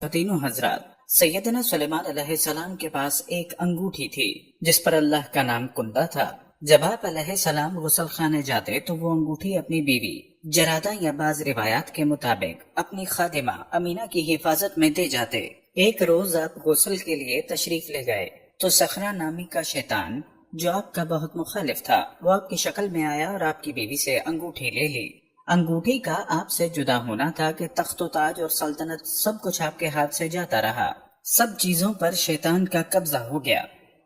تو تینوں حضرات سیدنا سلیمان علیہ السلام کے پاس ایک انگوٹھی تھی جس پر اللہ کا نام کندا تھا۔ جب آپ علیہ السلام غسل خانے جاتے تو وہ انگوٹھی اپنی بیوی جرادہ یا بعض روایات کے مطابق اپنی خادمہ امینہ کی حفاظت میں دے جاتے۔ ایک روز آپ غسل کے لیے تشریف لے گئے تو صخرہ نامی کا شیطان جو آپ کا بہت مخالف تھا وہ آپ کی شکل میں آیا اور آپ کی بیوی سے انگوٹھی لے لی۔ انگوٹھی کا آپ سے جدا ہونا تھا کہ تخت و تاج اور سلطنت سب کچھ آپ کے ہاتھ سے جاتا رہا۔ سب چیزوں پر شیطان کا قبضہ ہو گیا۔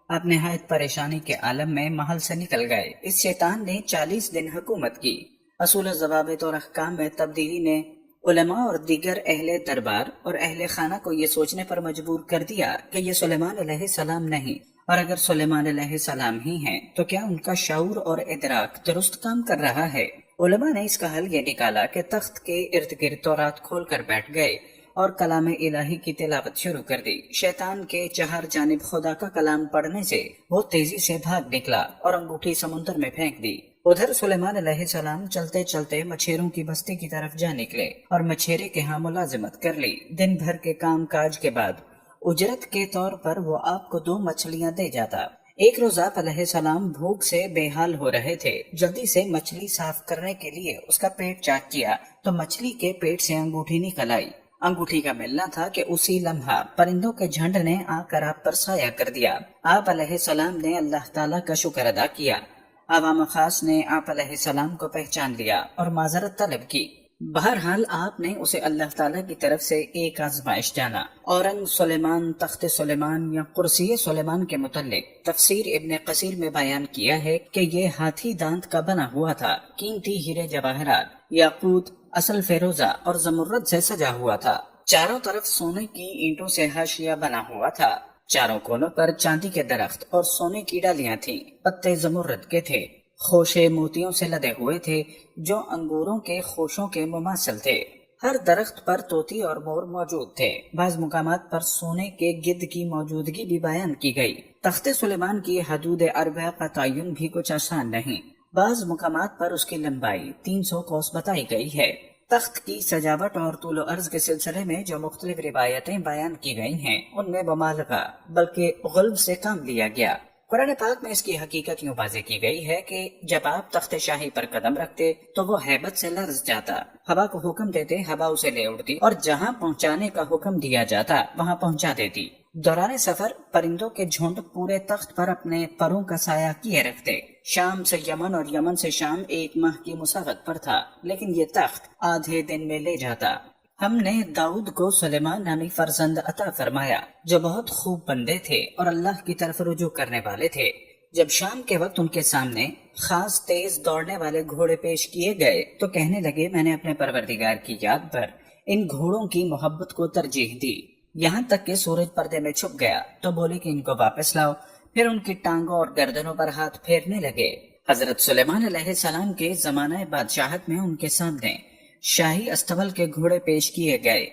آپ نہایت پریشانی کے عالم میں محل سے نکل گئے۔ اس شیطان نے 40 دن حکومت کی۔ اصول و ضوابط اور احکام میں تبدیلی نے علماء اور دیگر اہل دربار اور اہل خانہ کو یہ سوچنے پر مجبور کر دیا کہ یہ سلیمان علیہ السلام نہیں، اور اگر سلیمان علیہ السلام ہی ہیں تو کیا ان کا شعور اور ادراک درست کام کر رہا ہے؟ علماء نے اس کا حل یہ نکالا کہ تخت کے ارد گرد تورات کھول کر بیٹھ گئے اور کلام الہی کی تلاوت شروع کر دی۔ شیطان کے چہار جانب خدا کا کلام پڑھنے سے وہ تیزی سے بھاگ نکلا اور انگوٹھی سمندر میں پھینک دی۔ ادھر سلیمان علیہ السلام چلتے چلتے مچھیروں کی بستی کی طرف جا نکلے اور مچھیرے کے ہاں ملازمت کر لی۔ دن بھر کے کام کاج کے بعد اجرت کے طور پر وہ آپ کو 2 مچھلیاں دے جاتا۔ ایک روز آپ علیہ السلام بھوک سے بے حال ہو رہے تھے۔ جلدی سے مچھلی صاف کرنے کے لیے اس کا پیٹ چاک کیا تو مچھلی کے پیٹ سے انگوٹھی نکل آئی۔ انگوٹھی کا ملنا تھا کہ اسی لمحہ پرندوں کے جھنڈ نے آ کر آپ پر سایہ کر دیا۔ آپ علیہ السلام نے اللہ تعالیٰ کا شکر ادا کیا۔ عوام خاص نے آپ علیہ السلام کو پہچان لیا اور معذرت طلب کی۔ بہرحال آپ نے اسے اللہ تعالیٰ کی طرف سے ایک آزمائش جانا۔ اورنگ سلیمان تخت سلیمان یا کرسی سلیمان کے متعلق تفسیر ابن کثیر میں بیان کیا ہے کہ یہ ہاتھی دانت کا بنا ہوا تھا، قیمتی ہیرے جواہرات، یاقوت، اصل فیروزہ اور زمرد سے سجا ہوا تھا۔ چاروں طرف سونے کی اینٹوں سے حاشیہ بنا ہوا تھا۔ چاروں کونوں پر چاندی کے درخت اور سونے کی ڈالیاں تھیں۔ پتے زمرد کے تھے۔ خوشے موتیوں سے لدے ہوئے تھے جو انگوروں کے خوشوں کے مماثل تھے۔ ہر درخت پر طوطی اور مور موجود تھے۔ بعض مقامات پر سونے کے گدھ کی موجودگی بھی بیان کی گئی۔ تخت سلیمان کی حدود اربع کا تعین بھی کچھ آسان نہیں۔ بعض مقامات پر اس کی لمبائی 300 کوس بتائی گئی ہے۔ تخت کی سجاوٹ اور طول و عرض کے سلسلے میں جو مختلف روایتیں بیان کی گئی ہیں ان میں مبالغہ بلکہ غلب سے کام لیا گیا۔ قرآن پاک میں اس کی حقیقت یوں واضح کی گئی ہے کہ جب آپ تخت شاہی پر قدم رکھتے تو وہ ہیبت سے لرز جاتا، ہوا کو حکم دیتے ہوا اسے لے اڑتی اور جہاں پہنچانے کا حکم دیا جاتا وہاں پہنچا دیتی۔ دوران سفر پرندوں کے جھنڈ پورے تخت پر اپنے پروں کا سایہ کیے رکھتے۔ شام سے یمن اور یمن سے شام 1 ماہ کی مسافت پر تھا، لیکن یہ تخت آدھے دن میں لے جاتا۔ ہم نے داؤد کو سلیمان نامی فرزند عطا فرمایا جو بہت خوب بندے تھے اور اللہ کی طرف رجوع کرنے والے تھے۔ جب شام کے وقت ان کے سامنے خاص تیز دوڑنے والے گھوڑے پیش کیے گئے تو کہنے لگے میں نے اپنے پروردگار کی یاد پر ان گھوڑوں کی محبت کو ترجیح دی، یہاں تک کہ سورج پردے میں چھپ گیا تو بولے کہ ان کو واپس لاؤ۔ پھر ان کی ٹانگوں اور گردنوں پر ہاتھ پھیرنے لگے۔ حضرت سلیمان علیہ السلام کے زمانہ بادشاہت میں ان کے سامنے شاہی استبل کے گھوڑے پیش کیے گئے۔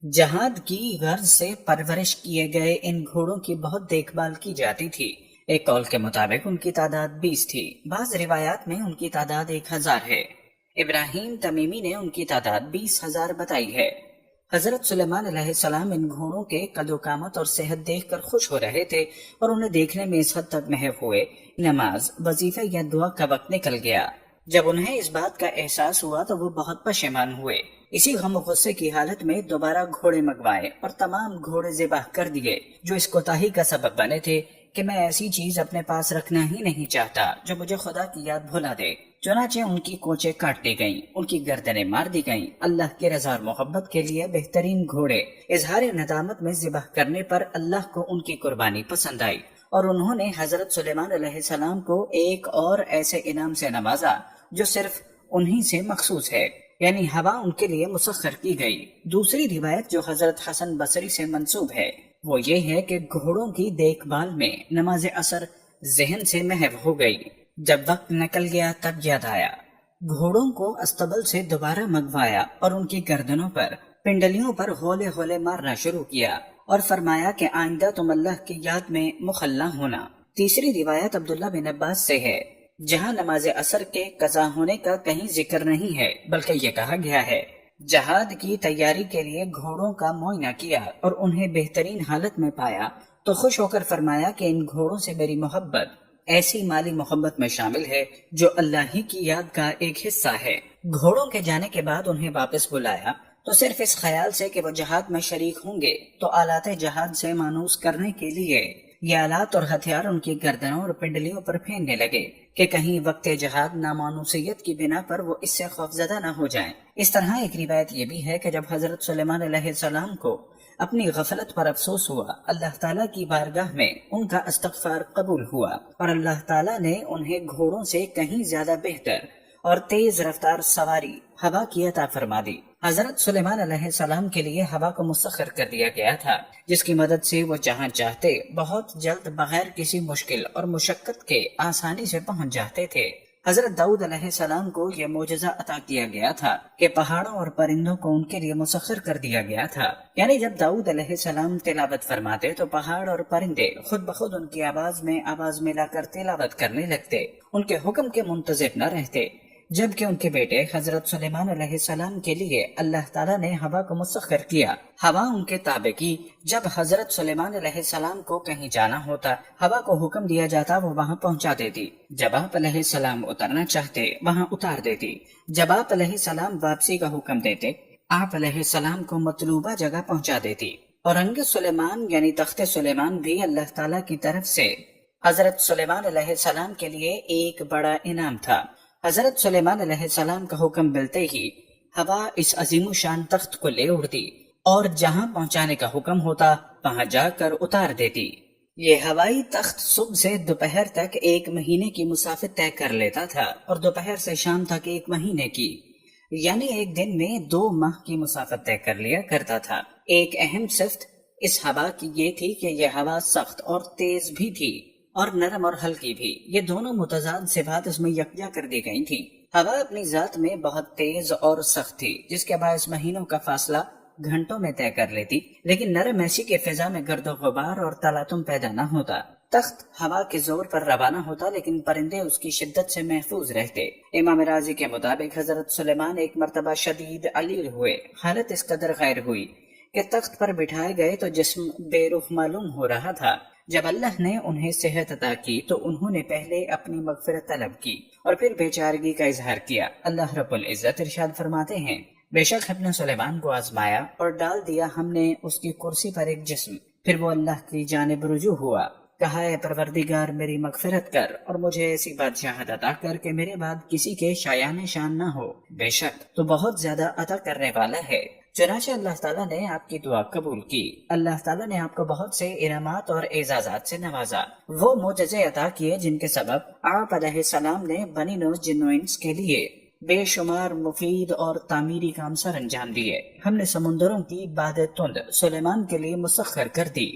جہاد کی غرض سے پرورش کیے گئے ان گھوڑوں کی بہت دیکھ بھال کی جاتی تھی۔ ایک قول کے مطابق ان کی تعداد 20 تھی، بعض روایات میں ان کی تعداد 1000 ہے۔ ابراہیم تمیمی نے ان کی تعداد 20,000 بتائی ہے۔ حضرت سلیمان علیہ السلام ان گھوڑوں کے قد و قامت اور صحت دیکھ کر خوش ہو رہے تھے اور انہیں دیکھنے میں اس حد تک محو ہوئے نماز، وظیفہ یا دعا کا وقت نکل گیا۔ جب انہیں اس بات کا احساس ہوا تو وہ بہت پشیمان ہوئے۔ اسی غم و غصے کی حالت میں دوبارہ گھوڑے منگوائے اور تمام گھوڑے ذبح کر دیے جو اس کوتاہی کا سبب بنے تھے کہ میں ایسی چیز اپنے پاس رکھنا ہی نہیں چاہتا جو مجھے خدا کی یاد بھلا دے۔ چنانچہ ان کی کوچیں کاٹ دی گئیں، ان کی گردنیں مار دی گئیں۔ اللہ کے رضا اور محبت کے لیے بہترین گھوڑے اظہار ندامت میں ذبح کرنے پر اللہ کو ان کی قربانی پسند آئی اور انہوں نے حضرت سلیمان علیہ السلام کو ایک اور ایسے انعام سے نوازا جو صرف انہی سے مخصوص ہے، یعنی ہوا ان کے لیے مسخر کی گئی۔ دوسری روایت جو حضرت حسن بصری سے منسوب ہے وہ یہ ہے کہ گھوڑوں کی دیکھ بھال میں نماز عصر ذہن سے محو ہو گئی۔ جب وقت نکل گیا تب یاد آیا، گھوڑوں کو استبل سے دوبارہ منگوایا اور ان کی گردنوں پر پنڈلیوں پر ہولے ہولے مارنا شروع کیا اور فرمایا کہ آئندہ تم اللہ کی یاد میں مخلہ ہونا۔ تیسری روایت عبداللہ بن عباس سے ہے جہاں نماز عصر کے قضا ہونے کا کہیں ذکر نہیں ہے، بلکہ یہ کہا گیا ہے جہاد کی تیاری کے لیے گھوڑوں کا معائنہ کیا اور انہیں بہترین حالت میں پایا تو خوش ہو کر فرمایا کہ ان گھوڑوں سے میری محبت ایسی مالی محبت میں شامل ہے جو اللہ ہی کی یاد کا ایک حصہ ہے۔ گھوڑوں کے جانے کے بعد انہیں واپس بلایا تو صرف اس خیال سے کہ وہ جہاد میں شریک ہوں گے تو آلات جہاد سے مانوس کرنے کے لیے یہ آلات اور ہتھیار ان کی گردنوں اور پنڈلیوں پر پھینکنے لگے کہ کہیں وقت جہاد نامانوسیت کی بنا پر وہ اس سے خوفزدہ نہ ہو جائیں۔ اس طرح ایک روایت یہ بھی ہے کہ جب حضرت سلیمان علیہ السلام کو اپنی غفلت پر افسوس ہوا، اللہ تعالیٰ کی بارگاہ میں ان کا استغفار قبول ہوا اور اللہ تعالیٰ نے انہیں گھوڑوں سے کہیں زیادہ بہتر اور تیز رفتار سواری ہوا کی عطا فرما دی۔ حضرت سلیمان علیہ السلام کے لیے ہوا کو مسخر کر دیا گیا تھا، جس کی مدد سے وہ جہاں چاہتے بہت جلد بغیر کسی مشکل اور مشقت کے آسانی سے پہنچ جاتے تھے۔ حضرت داؤد علیہ السلام کو یہ معجزہ عطا کیا گیا تھا کہ پہاڑوں اور پرندوں کو ان کے لیے مسخر کر دیا گیا تھا، یعنی جب داؤد علیہ السلام تلاوت فرماتے تو پہاڑ اور پرندے خود بخود ان کی آواز میں آواز ملا کر تلاوت کرنے لگتے، ان کے حکم کے منتظر نہ رہتے، جبکہ ان کے بیٹے حضرت سلیمان علیہ السلام کے لیے اللہ تعالیٰ نے ہوا کو مسخر کیا۔ ہوا ان کے تابع کی، جب حضرت سلیمان علیہ السلام کو کہیں جانا ہوتا، ہوا کو حکم دیا جاتا، وہ وہاں پہنچا دیتی۔ جب آپ علیہ السلام اترنا چاہتے وہاں اتار دیتی۔ جب آپ علیہ السلام واپسی کا حکم دیتے، آپ علیہ السلام کو مطلوبہ جگہ پہنچا دیتی۔ اور انگ سلیمان یعنی تخت سلیمان بھی اللہ تعالیٰ کی طرف سے حضرت سلیمان علیہ السلام کے لیے ایک بڑا انعام تھا۔ حضرت سلیمان علیہ السلام کا حکم ملتے ہی ہوا اس عظیم و شان تخت کو لے اڑتی اور جہاں پہنچانے کا حکم ہوتا وہاں جا کر اتار دیتی۔ یہ ہوائی تخت صبح سے دوپہر تک 1 مہینے کی مسافت طے کر لیتا تھا اور دوپہر سے شام تک 1 مہینے کی، یعنی ایک دن میں 2 ماہ کی مسافت طے کر لیا کرتا تھا۔ ایک اہم صفت اس ہوا کی یہ تھی کہ یہ ہوا سخت اور تیز بھی تھی اور نرم اور ہلکی بھی، یہ دونوں متضاد صفات اس میں یکجا کر دی گئی تھی۔ ہوا اپنی ذات میں بہت تیز اور سخت تھی، جس کے باعث مہینوں کا فاصلہ گھنٹوں میں طے کر لیتی، لیکن نرم ایسی کہ فضا میں گرد و غبار اور تلاطم پیدا نہ ہوتا۔ تخت ہوا کے زور پر روانہ ہوتا لیکن پرندے اس کی شدت سے محفوظ رہتے۔ امام راضی کے مطابق حضرت سلیمان ایک مرتبہ شدید علیر ہوئے، حالت اس قدر غیر ہوئی کہ تخت پر بٹھائے گئے تو جسم بے رخ معلوم ہو رہا تھا۔ جب اللہ نے انہیں صحت عطا کی تو انہوں نے پہلے اپنی مغفرت طلب کی اور پھر بیچارگی کا اظہار کیا۔ اللہ رب العزت ارشاد فرماتے ہیں، بے شک ہم نے سلیمان کو آزمایا اور ڈال دیا ہم نے اس کی کرسی پر ایک جسم، پھر وہ اللہ کی جانب رجوع ہوا، کہا اے پروردگار میری مغفرت کر اور مجھے ایسی بادشاہت عطا کر کہ میرے بعد کسی کے شایان شان نہ ہو، بے شک تو بہت زیادہ عطا کرنے والا ہے۔ چنانچہ اللہ تعالیٰ نے آپ کی دعا قبول کی۔ اللہ تعالیٰ نے آپ کو بہت سے انعامات اور اعزازات سے نوازا، وہ معجزے عطا کیے جن کے سبب آپ علیہ السلام نے بنی نوع جن و انس کے لیے بے شمار مفید اور تعمیری کام سر انجام دیے۔ ہم نے سمندروں کی باد تند سلیمان کے لیے مسخر کر دی۔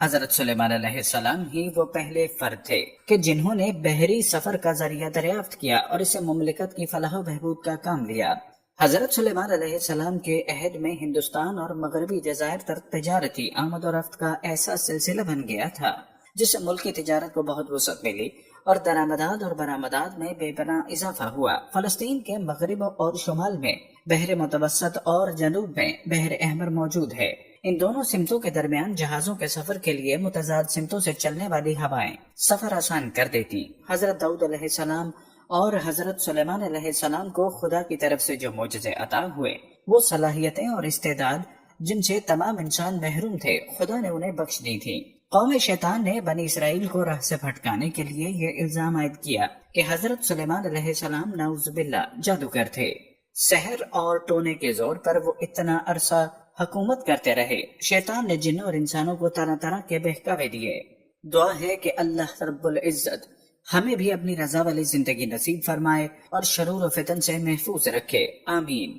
حضرت سلیمان علیہ السلام ہی وہ پہلے فرد تھے کہ جنہوں نے بحری سفر کا ذریعہ دریافت کیا اور اسے مملکت کی فلاح و بہبود کا کام لیا۔ حضرت سلیمان علیہ السلام کے عہد میں ہندوستان اور مغربی جزائر تک تجارتی آمد و رفت کا ایسا سلسلہ بن گیا تھا جس سے ملک کی تجارت کو بہت وسعت ملی اور درآمدات اور برآمدات میں بے پناہ اضافہ ہوا۔ فلسطین کے مغرب اور شمال میں بحر متوسط اور جنوب میں بحر احمر موجود ہے۔ ان دونوں سمتوں کے درمیان جہازوں کے سفر کے لیے متضاد سمتوں سے چلنے والی ہوائیں سفر آسان کر دیتی۔ حضرت داؤد علیہ السلام اور حضرت سلیمان علیہ السلام کو خدا کی طرف سے جو معجزے عطا ہوئے، وہ صلاحیتیں اور استعداد جن سے تمام انسان محروم تھے، خدا نے انہیں بخش دی تھی۔ قوم شیطان نے بنی اسرائیل کو راہ سے بھٹکانے کے لیے یہ الزام عائد کیا کہ حضرت سلیمان علیہ السلام نعوذ باللہ جادوگر تھے۔ سحر اور ٹونے کے زور پر وہ اتنا عرصہ حکومت کرتے رہے۔ شیطان نے جنوں اور انسانوں کو طرح طرح کے بہکاوے دیے۔ دعا ہے کہ اللہ رب العزت ہمیں بھی اپنی رضا والی زندگی نصیب فرمائے اور شرور و فتن سے محفوظ رکھے، آمین۔